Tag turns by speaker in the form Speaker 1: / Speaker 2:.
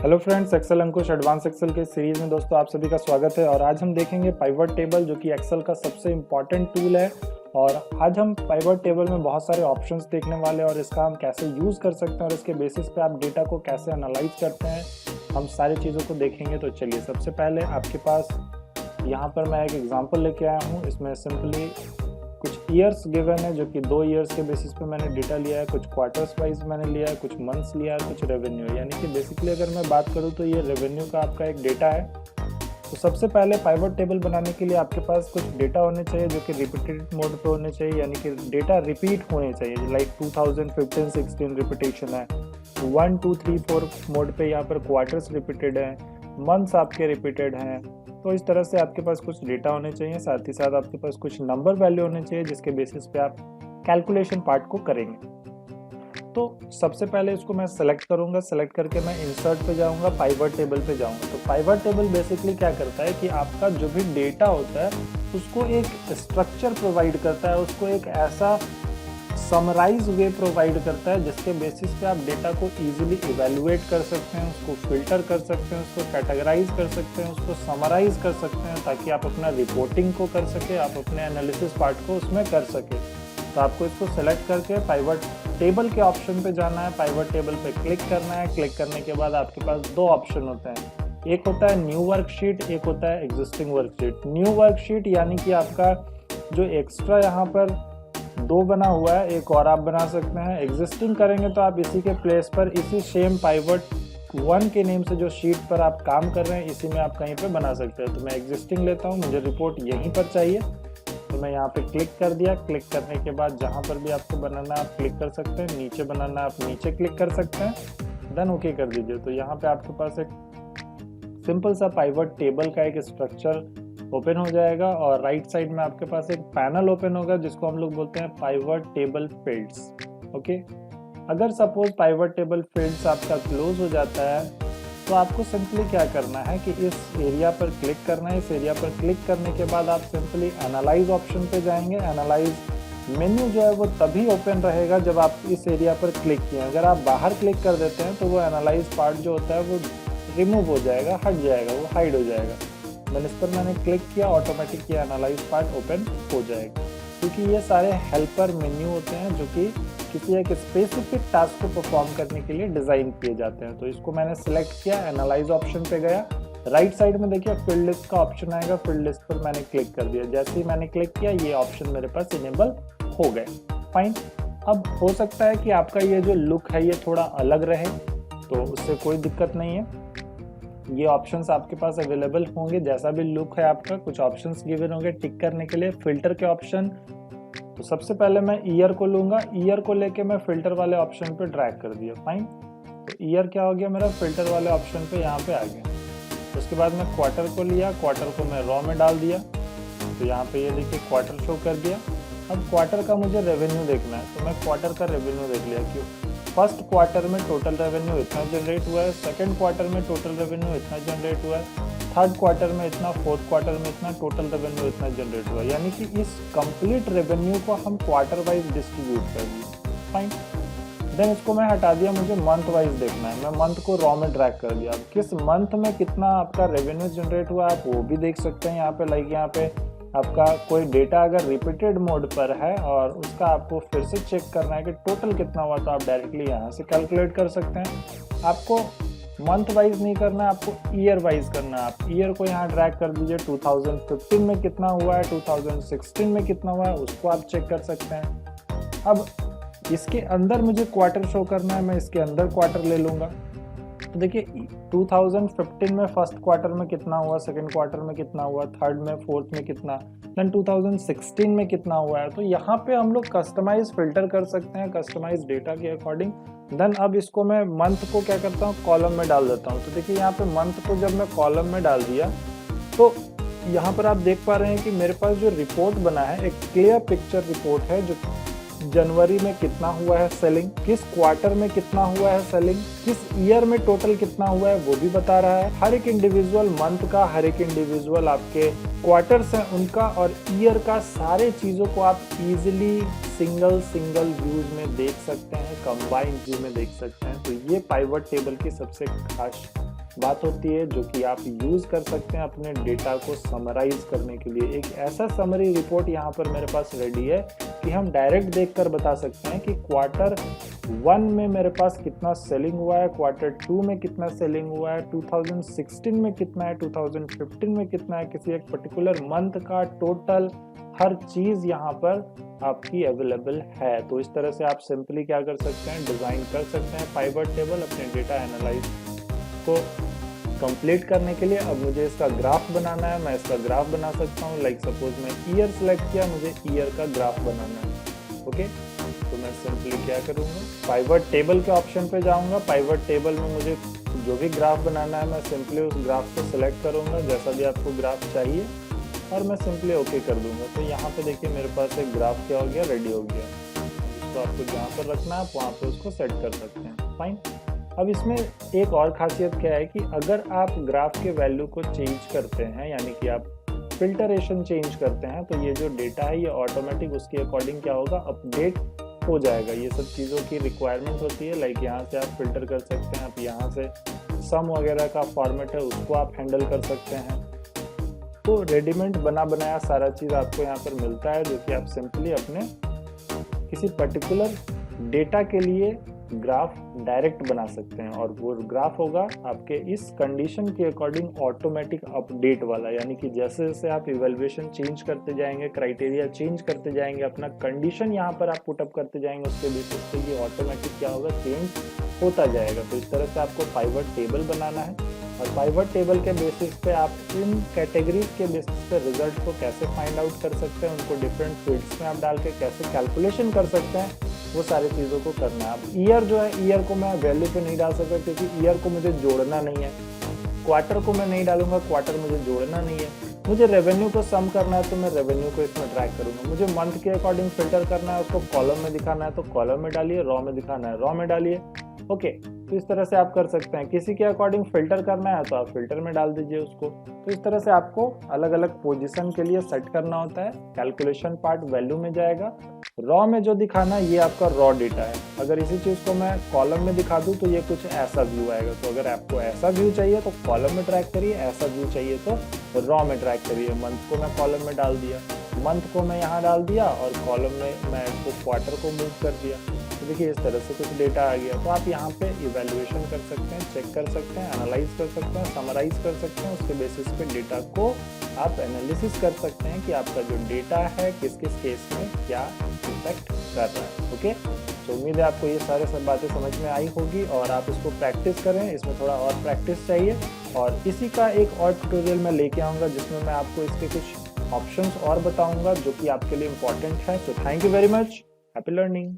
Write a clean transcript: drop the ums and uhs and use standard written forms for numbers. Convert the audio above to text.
Speaker 1: Hello friends, Excel अंकुश advance Excel के series में दोस्तों आप सभी का स्वागत है। और आज हम देखेंगे पाइवट टेबल, जो कि एक्सेल का सबसे इम्पॉर्टेंट टूल है। और आज हम पाइवट टेबल में बहुत सारे ऑप्शंस देखने वाले हैं और इसका हम कैसे यूज़ कर सकते हैं और इसके बेसिस पे आप डेटा को कैसे एनालाइज करते हैं, हम सारी चीज़ों को देखेंगे। तो चलिए, सबसे पहले आपके पास यहाँ पर मैं एक एग्जाम्पल लेके आया हूँ। इसमें सिंपली कुछ ईयर्स गिवन है, जो कि 2 ईयर्स के बेसिस पे मैंने डेटा लिया है, कुछ क्वार्टर्स वाइज मैंने लिया है, कुछ मंथ्स लिया है, कुछ रेवेन्यू। यानी कि बेसिकली अगर मैं बात करूँ तो ये रेवेन्यू का आपका एक डेटा है। तो सबसे पहले पाइवट टेबल बनाने के लिए आपके पास कुछ डेटा होने चाहिए जो कि रिपीटेड मोड पे होने चाहिए, यानी कि डेटा रिपीट होने चाहिए। लाइक 2015-16 रिपीटेशन है, 1 2 3 4 मोड पे यहाँ पर क्वार्टर्स रिपीटेड है, मंथ्स आपके रिपीटेड हैं। तो इस तरह से आपके पास कुछ डेटा होने चाहिए, साथ ही साथ आपके पास कुछ नंबर वैल्यू होने चाहिए जिसके बेसिस पे आप कैलकुलेशन पार्ट को करेंगे। तो सबसे पहले इसको मैं सेलेक्ट करूंगा, सेलेक्ट करके मैं इंसर्ट पे जाऊंगा, पाइवट टेबल पे जाऊंगा। तो पाइवट टेबल बेसिकली क्या करता है कि आपका जो भी डेटा होता है उसको एक स्ट्रक्चर प्रोवाइड करता है, उसको एक ऐसा समराइज वे प्रोवाइड करता है जिसके बेसिस पे आप डेटा को इजीली इवेलुएट कर सकते हैं, उसको फिल्टर कर सकते हैं, उसको कैटेगराइज कर सकते हैं, उसको समराइज कर सकते हैं, ताकि आप अपना रिपोर्टिंग को कर सके, आप अपने एनालिसिस पार्ट को उसमें कर सके। तो आपको इसको सेलेक्ट करके पाइवट टेबल के ऑप्शन पे जाना है, पाइवट टेबल पे क्लिक करना है। क्लिक करने के बाद आपके पास 2 ऑप्शन होते हैं, एक होता है न्यू वर्कशीट, एक होता है एग्जिस्टिंग वर्कशीट। न्यू वर्कशीट यानी कि आपका जो एक्स्ट्रा यहाँ पर 2 बना हुआ है, एक और आप बना सकते हैं। एग्जिस्टिंग करेंगे तो आप इसी के प्लेस पर इसी सेम पाइवट 1 के नेम से जो शीट पर आप काम कर रहे हैं इसी में आप कहीं पे बना सकते हैं। तो मैं एग्जिस्टिंग लेता हूँ, मुझे रिपोर्ट यहीं पर चाहिए, तो मैं यहाँ पे क्लिक कर दिया। क्लिक करने के बाद जहाँ पर भी आपको बनाना आप क्लिक कर सकते हैं, नीचे बनाना आप नीचे क्लिक कर सकते हैं, देन ओके कर दीजिए। तो यहाँ पे आपके पास एक सिंपल सा पाइवट टेबल का एक स्ट्रक्चर ओपन हो जाएगा और राइट साइड में आपके पास एक पैनल ओपन होगा जिसको हम लोग बोलते हैं पाइवट टेबल फील्ड्स। ओके, अगर सपोज पाइवट टेबल फील्ड्स आपका क्लोज हो जाता है तो आपको सिंपली क्या करना है कि इस एरिया पर क्लिक करना है। इस एरिया पर क्लिक करने के बाद आप सिंपली एनालाइज ऑप्शन पे जाएंगे। एनालाइज मेन्यू जो है वो तभी ओपन रहेगा जब आप इस एरिया पर क्लिक किए। अगर आप बाहर क्लिक कर देते हैं तो वो एनालाइज पार्ट जो होता है वो रिमूव हो जाएगा, हट जाएगा, वो हाइड हो जाएगा। मैंने इस पर क्लिक किया, ऑटोमेटिक ये एनालाइज पार्ट ओपन हो जाएगा, क्योंकि ये सारे हेल्पर मेन्यू होते हैं जो कि किसी एक स्पेसिफिक टास्क को परफॉर्म करने के लिए डिजाइन किए जाते हैं। तो इसको मैंने सिलेक्ट किया, एनालाइज ऑप्शन पे गया, राइट साइड में देखिए फील्ड लिस्ट का ऑप्शन आएगा, फील्ड लिस्ट पर मैंने क्लिक कर दिया। जैसे ही मैंने क्लिक किया ये ऑप्शन मेरे पास इनेबल हो गए। फाइन। अब हो सकता है कि आपका ये जो लुक है ये थोड़ा अलग रहे, तो उससे कोई दिक्कत नहीं है, ये ऑप्शंस आपके पास अवेलेबल होंगे। जैसा भी लुक है आपका, कुछ ऑप्शंस गिवन होंगे टिक करने के लिए। फिल्टर के ऑप्शन, तो सबसे पहले मैं ईयर को लूंगा, ईयर को लेके मैं फिल्टर वाले ऑप्शन पे ड्रैग कर दिया। फाइन। तो ईयर क्या हो गया मेरा, फिल्टर वाले ऑप्शन पे यहाँ पे आ गया। उसके बाद मैं क्वार्टर को लिया, क्वार्टर को मैं रॉ में डाल दिया, तो यहाँ पे ये देखिए क्वार्टर शो कर दिया। अब क्वार्टर का मुझे रेवेन्यू देखना है, तो मैं क्वार्टर का रेवेन्यू देख लिया। क्यों, फर्स्ट क्वार्टर में टोटल रेवेन्यू इतना जनरेट हुआ है, सेकंड क्वार्टर में टोटल रेवेन्यू इतना जनरेट हुआ है, थर्ड क्वार्टर में इतना, फोर्थ क्वार्टर में इतना, टोटल रेवेन्यू इतना जनरेट हुआ है। यानी कि इस कंप्लीट रेवेन्यू को हम क्वार्टर वाइज डिस्ट्रीब्यूट कर दिए। फाइन। देन इसको मैं हटा दिया, मुझे मंथ वाइज देखना है, मैं मंथ को रॉ में ड्रैग कर दिया। अब किस मंथ में कितना आपका रेवेन्यू जनरेट हुआ आप वो भी देख सकते हैं यहाँ पे। लाइक यहाँ पे आपका कोई डेटा अगर रिपीटेड मोड पर है और उसका आपको फिर से चेक करना है कि टोटल कितना हुआ, तो आप डायरेक्टली यहाँ से कैलकुलेट कर सकते हैं। आपको मंथ वाइज नहीं करना है, आपको ईयर वाइज करना है। आप ईयर को यहाँ ड्रैग कर दीजिए, 2015 में कितना हुआ है, 2016 में कितना हुआ है, उसको आप चेक कर सकते हैं। अब इसके अंदर मुझे क्वार्टर शो करना है, मैं इसके अंदर क्वार्टर ले लूँगा। तो देखिए 2015 में फर्स्ट क्वार्टर में कितना हुआ, सेकंड क्वार्टर में कितना हुआ, थर्ड में, फोर्थ में कितना, देन 2016 में कितना हुआ है। तो यहाँ पे हम लोग कस्टमाइज फिल्टर कर सकते हैं, कस्टमाइज डेटा के अकॉर्डिंग। देन अब इसको मैं मंथ को क्या करता हूँ, कॉलम में डाल देता हूँ। तो देखिए यहाँ पे मंथ को जब मैं कॉलम में डाल दिया तो यहाँ पर आप देख पा रहे हैं कि मेरे पास जो रिपोर्ट बना है एक क्लियर पिक्चर रिपोर्ट है, जो जनवरी में कितना हुआ है सेलिंग, किस क्वार्टर में कितना हुआ है सेलिंग, किस ईयर में टोटल कितना हुआ है वो भी बता रहा है। हर एक इंडिविजुअल मंथ का, हर एक इंडिविजुअल आपके क्वार्टर्स हैं उनका और ईयर का, सारे चीज़ों को आप इजीली सिंगल व्यूज में देख सकते हैं, कंबाइंड व्यू में देख सकते हैं। तो ये पाइवट टेबल की सबसे खास बात होती है जो कि आप यूज़ कर सकते हैं अपने डेटा को समराइज करने के लिए। एक ऐसा समरी रिपोर्ट यहाँ पर मेरे पास रेडी है कि हम डायरेक्ट देखकर बता सकते हैं कि क्वार्टर 1 में मेरे पास कितना सेलिंग हुआ है, क्वार्टर 2 में कितना सेलिंग हुआ है, 2016 में कितना है, 2015 में कितना है, किसी एक पर्टिकुलर मंथ का टोटल, हर चीज़ यहाँ पर आपकी अवेलेबल है। तो इस तरह से आप सिंपली क्या कर सकते हैं, डिज़ाइन कर सकते हैं पाइवट टेबल अपने डेटा एनालाइज को कंप्लीट करने के लिए। अब मुझे इसका ग्राफ बनाना है, मैं इसका ग्राफ बना सकता हूँ। लाइक सपोज मैं ईयर सेलेक्ट किया, मुझे ईयर का ग्राफ बनाना है। ओके, तो मैं सिंपली क्या करूँगा, पाइवट टेबल के ऑप्शन पे जाऊँगा। पाइवट टेबल में मुझे जो भी ग्राफ बनाना है मैं सिंपली उस ग्राफ को सिलेक्ट करूँगा, जैसा भी आपको ग्राफ चाहिए, और मैं सिंपली ओके कर दूंगा। तो यहाँ पे देखिए मेरे पास एक ग्राफ क्या हो गया, रेडी हो गया। इसको आपको जहाँ पर रखना है वहाँ पे उसको सेट कर सकते हैं। फाइन। अब इसमें एक और खासियत क्या है कि अगर आप ग्राफ के वैल्यू को चेंज करते हैं, यानी कि आप फिल्टरेशन चेंज करते हैं, तो ये जो डेटा है ये ऑटोमेटिक उसके अकॉर्डिंग क्या होगा, अपडेट हो जाएगा। ये सब चीज़ों की रिक्वायरमेंट होती है। लाइक यहाँ से आप फिल्टर कर सकते हैं, आप यहाँ से सम वगैरह का फॉर्मेट है उसको आप हैंडल कर सकते हैं। तो रेडीमेड बना बनाया सारा चीज़ आपको यहाँ पर मिलता है, जो कि आप सिंपली अपने किसी पर्टिकुलर डेटा के लिए ग्राफ डायरेक्ट बना सकते हैं, और वो ग्राफ होगा आपके इस कंडीशन के अकॉर्डिंग ऑटोमेटिक अपडेट वाला। यानी कि जैसे जैसे आप इवैल्यूएशन चेंज करते जाएंगे, क्राइटेरिया चेंज करते जाएंगे, अपना कंडीशन यहाँ पर आप पुटअप करते जाएंगे, उसके बेसिस पे ये ऑटोमेटिक क्या होगा, चेंज होता जाएगा। तो इस तरह से आपको पाइवट टेबल बनाना है, और पाइवट टेबल के बेसिस पे आप इन कैटेगरीज के बेसिस पे रिजल्ट को कैसे फाइंड आउट कर सकते हैं, उनको डिफरेंट फील्ड्स में आप डाल के कैसे कैलकुलेशन कर सकते हैं, वो सारी चीज़ों को करना है। अब ईयर जो है, ईयर को मैं वैल्यू पे नहीं डाल सकता क्योंकि ईयर को मुझे जोड़ना नहीं है। क्वार्टर को मैं नहीं डालूंगा, क्वार्टर मुझे जोड़ना नहीं है। मुझे रेवेन्यू को सम करना है तो मैं रेवेन्यू को इसमें ट्रैक करूंगा। मुझे मंथ के अकॉर्डिंग फिल्टर करना है, उसको कॉलम में दिखाना है तो कॉलम में डालिए, रॉ में दिखाना है रॉ में डालिए। ओके, तो इस तरह से आप कर सकते हैं। किसी के अकॉर्डिंग फिल्टर करना है तो आप फिल्टर में डाल दीजिए उसको। तो इस तरह से आपको अलग अलग पोजीशन के लिए सेट करना होता है। कैलकुलेशन पार्ट वैल्यू में जाएगा, रॉ में जो दिखाना है ये आपका रॉ डेटा है। अगर इसी चीज़ को मैं कॉलम में दिखा दूं तो ये कुछ ऐसा व्यू आएगा। तो अगर आपको ऐसा व्यू चाहिए तो कॉलम में ट्रैक करिए, ऐसा व्यू चाहिए तो रॉ में ट्रैक करिए। मंथ को मैं कॉलम में डाल दिया, मंथ को मैं यहाँ डाल दिया, और कॉलम में मैं इसको क्वार्टर को मूव कर दिया। तो देखिए इस तरह से कुछ डेटा आ गया। तो आप यहाँ पे इवैल्यूएशन कर सकते हैं, चेक कर सकते हैं, एनालाइज कर सकते हैं, समराइज कर सकते हैं। उसके बेसिस पे डेटा को आप एनालिसिस कर सकते हैं कि आपका जो डेटा है किस किस केस में क्या इफेक्ट कर रहा है। ओके, तो उम्मीद है आपको ये सारे सब बातें समझ में आई होगी, और आप इसको प्रैक्टिस करें। इसमें थोड़ा और प्रैक्टिस चाहिए, और इसी का एक और ट्यूटोरियल मैं लेके आऊँगा जिसमें मैं आपको इसके कुछ ऑप्शंस और बताऊँगा जो कि आपके लिए इम्पोर्टेंट है। तो thank you very much, happy learning.